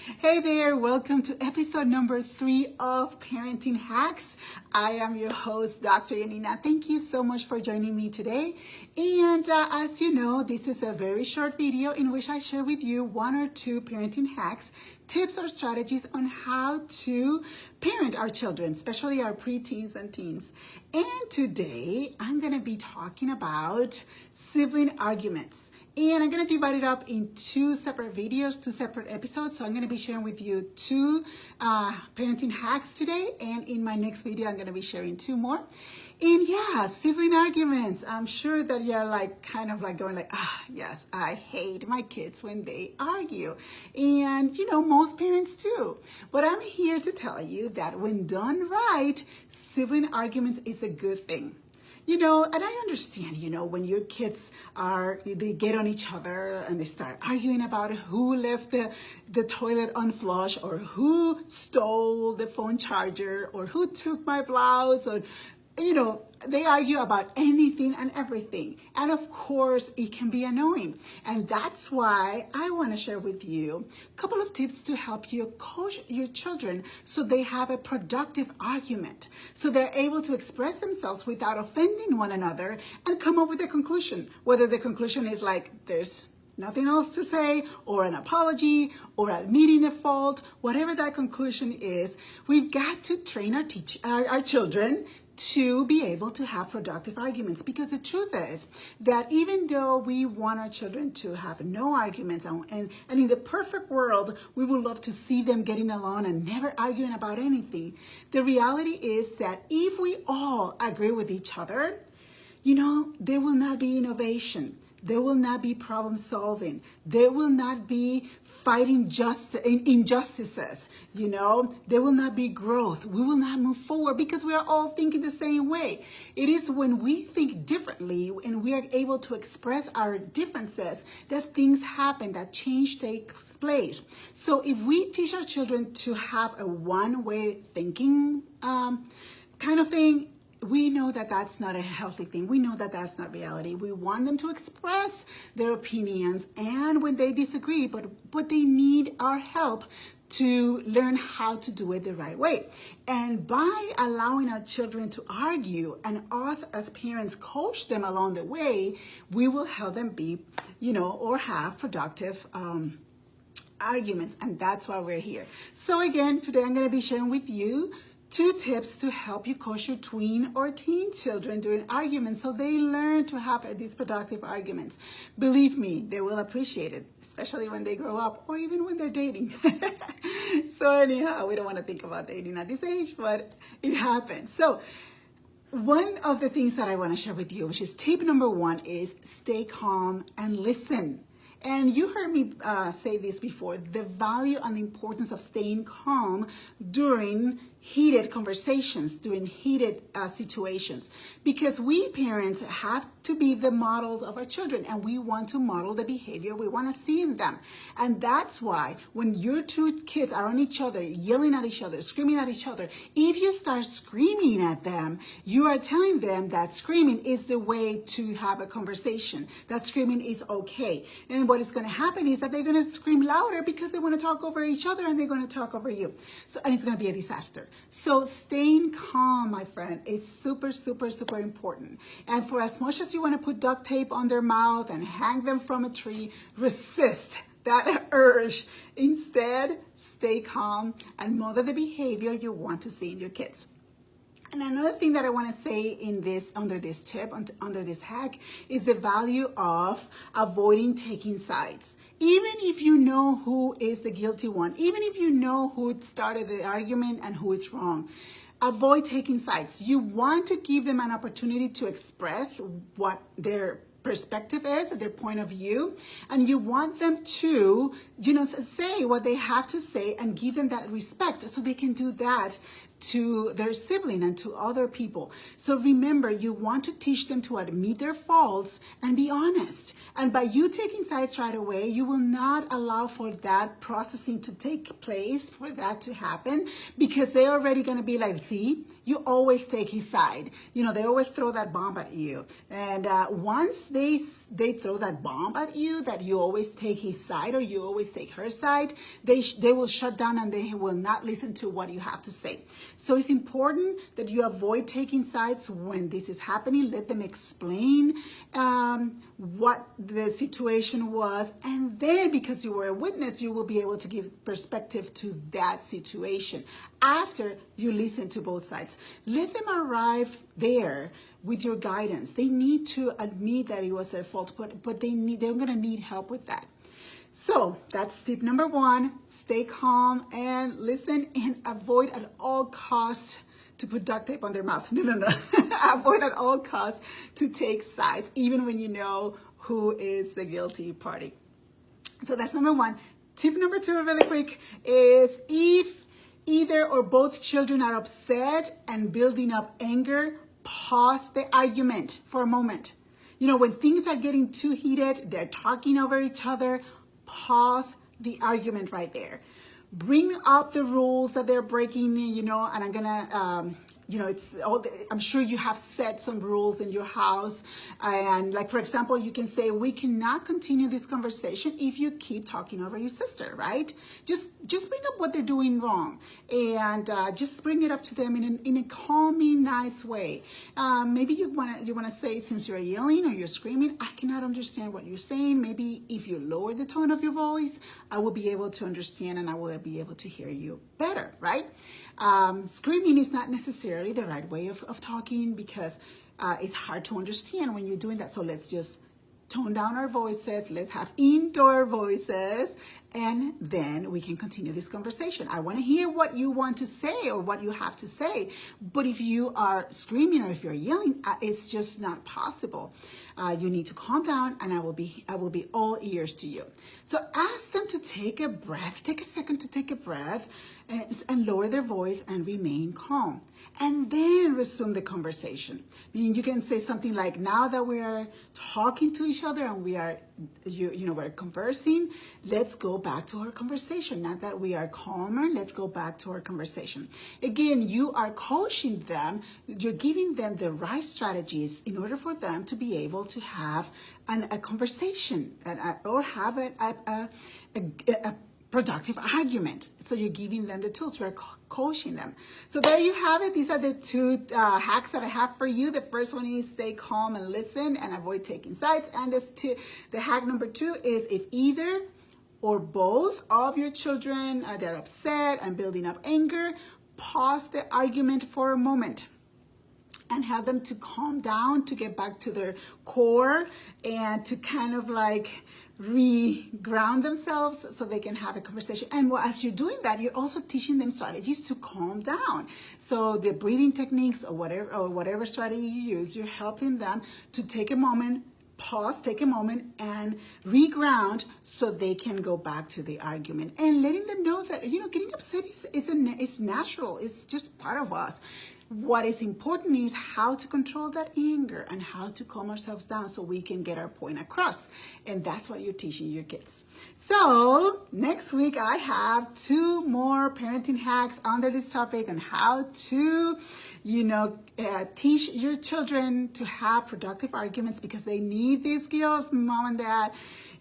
Hey there, welcome to episode number 3 of Parenting Hacks. I am your host, Dr. Yanina. Thank you so much for joining me today. And as you know, this is a very short video in which I share with you 1 or 2 parenting hacks, tips or strategies on how to parent our children, especially our preteens and teens. And today, I'm going to be talking about sibling arguments. And I'm going to divide it up in 2 separate videos, 2 separate episodes. So I'm going to be sharing with you 2 parenting hacks today. And in my next video, I'm going to be sharing 2 more. And yeah, sibling arguments. I'm sure that you're going yes, I hate my kids when they argue. And most parents do. But I'm here to tell you that when done right, sibling arguments is a good thing. And I understand, when your kids they get on each other and they start arguing about who left the toilet unflushed, or who stole the phone charger, or who took my blouse, or, they argue about anything and everything. And of course, it can be annoying. And that's why I want to share with you a couple of tips to help you coach your children so they have a productive argument, so they're able to express themselves without offending one another and come up with a conclusion. Whether the conclusion is like, there's nothing else to say, or an apology, or admitting a fault, whatever that conclusion is, we've got to train our children to be able to have productive arguments. Because the truth is that even though we want our children to have no arguments, and in the perfect world, we would love to see them getting along and never arguing about anything, the reality is that if we all agree with each other, there will not be innovation. There will not be problem solving. There will not be fighting injustices. There will not be growth. We will not move forward because we are all thinking the same way. It is when we think differently and we are able to express our differences that things happen, that change takes place. So if we teach our children to have a one-way thinking kind of thing, we know that that's not a healthy thing. We know that that's not reality. We want them to express their opinions and when they disagree, but they need our help to learn how to do it the right way. And by allowing our children to argue and us as parents coach them along the way, we will help them be, or have productive arguments. And that's why we're here. So again, today I'm going to be sharing with you 2 tips to help you coach your tween or teen children during arguments so they learn to have these productive arguments. Believe me, they will appreciate it, especially when they grow up or even when they're dating. So anyhow, we don't want to think about dating at this age, but it happens. So one of the things that I want to share with you, which is tip number 1, is stay calm and listen. And you heard me say this before, the value and the importance of staying calm during heated conversations, during heated situations, because we parents have to be the models of our children, and we want to model the behavior we want to see in them. And that's why when your 2 kids are on each other, yelling at each other, screaming at each other, if you start screaming at them, you are telling them that screaming is the way to have a conversation, that screaming is okay. And what is going to happen is that they're going to scream louder because they want to talk over each other and they're going to talk over you. And it's going to be a disaster. So staying calm, my friend, is super, super, super important. And for as much as you want to put duct tape on their mouth and hang them from a tree, resist that urge. Instead, stay calm and model the behavior you want to see in your kids. And another thing that I want to say under this tip, under this hack, is the value of avoiding taking sides. Even if you know who is the guilty one, even if you know who started the argument and who is wrong, avoid taking sides. You want to give them an opportunity to express what their perspective is, their point of view, and you want them to, say what they have to say and give them that respect so they can do that to their sibling and to other people. So remember, you want to teach them to admit their faults and be honest. And by you taking sides right away, you will not allow for that processing to take place, for that to happen, because they're already going to be like, see, you always take his side. You know, they always throw that bomb at you. And once they throw that bomb at you, that you always take his side or you always take her side, they will shut down and they will not listen to what you have to say. So it's important that you avoid taking sides when this is happening. Let them explain what the situation was, and then because you were a witness, you will be able to give perspective to that situation after you listen to both sides. Let them arrive there with your guidance. They need to admit that it was their fault, but they're going to need help with that. So that's tip number 1. Stay calm and listen, and avoid at all costs to put duct tape on their mouth. No. Avoid at all costs to take sides, even when you know who is the guilty party. So that's number 1. Tip number 2, really quick, is if either or both children are upset and building up anger, pause the argument for a moment. You know, when things are getting too heated, they're talking over each other, pause the argument right there. Bring up the rules that they're breaking, you know, and I'm gonna, I'm sure you have set some rules in your house. And like, for example, you can say, we cannot continue this conversation if you keep talking over your sister, right? Just bring up what they're doing wrong, and just bring it up to them in a calming, nice way. Maybe you wanna say, since you're yelling or you're screaming, I cannot understand what you're saying. Maybe if you lower the tone of your voice, I will be able to understand and I will be able to hear you better, right? Screaming is not necessarily the right way of talking, because it's hard to understand when you're doing that. So let's just tone down our voices. Let's have indoor voices, and then we can continue this conversation. I want to hear what you want to say or what you have to say. But if you are screaming or if you're yelling, it's just not possible. You need to calm down, and I will be all ears to you. So ask them to take a breath. Take a second to take a breath and lower their voice and remain calm. And then resume the conversation. Meaning you can say something like, now that we are talking to each other and we are, we're conversing, let's go back to our conversation. Now that we are calmer, let's go back to our conversation. Again, you are coaching them. You're giving them the right strategies in order for them to be able to have a conversation or have a productive argument. So you're giving them the tools. You're coaching them. So there you have it. These are the 2 hacks that I have for you. The first one is stay calm and listen and avoid taking sides. And the hack number 2 is if either or both of your children they're upset and building up anger, pause the argument for a moment and have them to calm down, to get back to their core and to kind of like re-ground themselves so they can have a conversation. And as you're doing that, you're also teaching them strategies to calm down. So the breathing techniques or whatever strategy you use, you're helping them to take a moment, pause, take a moment, and reground so they can go back to the argument. And letting them know that, getting upset is natural. It's just part of us. What is important is how to control that anger and how to calm ourselves down so we can get our point across. And that's what you're teaching your kids. So next week, I have 2 more parenting hacks under this topic on how to, teach your children to have productive arguments, because they need these skills, mom and dad.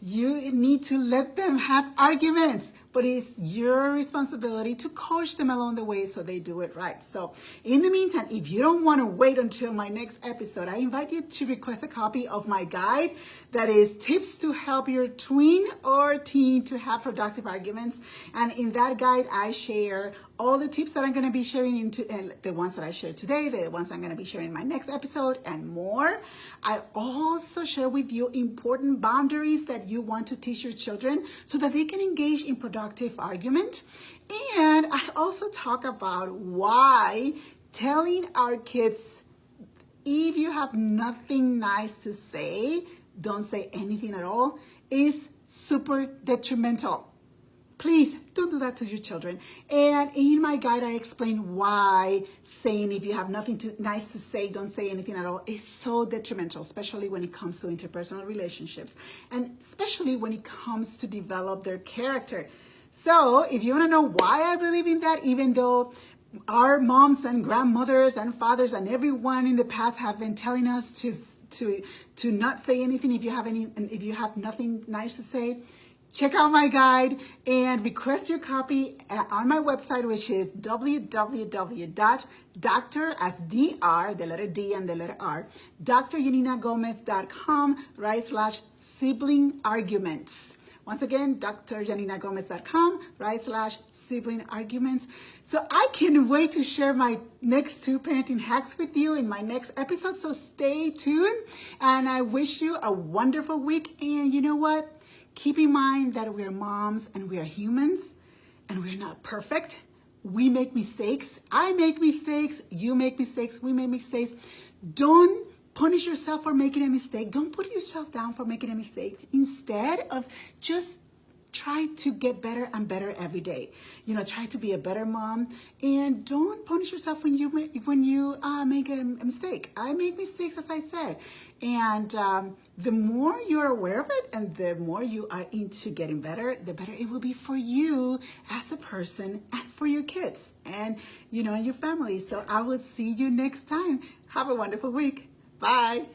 You need to let them have arguments, but it's your responsibility to coach them along the way so they do it right. So in the meantime, if you don't want to wait until my next episode, I invite you to request a copy of my guide that is tips to help your tween or teen to have productive arguments. And in that guide, I share all the tips that I'm going to be sharing the ones that I shared today, the ones I'm going to be sharing in my next episode, and more. I also share with you important boundaries that you want to teach your children so that they can engage in productive argument. And I also talk about why telling our kids, if you have nothing nice to say, don't say anything at all, is super detrimental. Please don't do that to your children. And in my guide, I explain why saying if you have nothing nice to say, don't say anything at all is so detrimental, especially when it comes to interpersonal relationships, and especially when it comes to develop their character. So if you want to know why I believe in that, even though our moms and grandmothers and fathers and everyone in the past have been telling us to not say anything if you have nothing nice to say, check out my guide and request your copy on my website, which is www.dr, as dr, the letter D and the letter R, dryaninagomez.com/sibling arguments. Once again, dryaninagomez.com/sibling arguments. So I can't wait to share my next 2 parenting hacks with you in my next episode. So stay tuned, and I wish you a wonderful week. And you know what? Keep in mind that we're moms and we are humans and we're not perfect. We make mistakes. I make mistakes. You make mistakes. We make mistakes. Don't punish yourself for making a mistake. Don't put yourself down for making a mistake. Instead of just try to get better and better every day. You know, try to be a better mom, and don't punish yourself when you make a mistake. I make mistakes, as I said, and the more you're aware of it and the more you are into getting better, the better it will be for you as a person and for your kids and, you know, and your family. So I will see you next time. Have a wonderful week. Bye.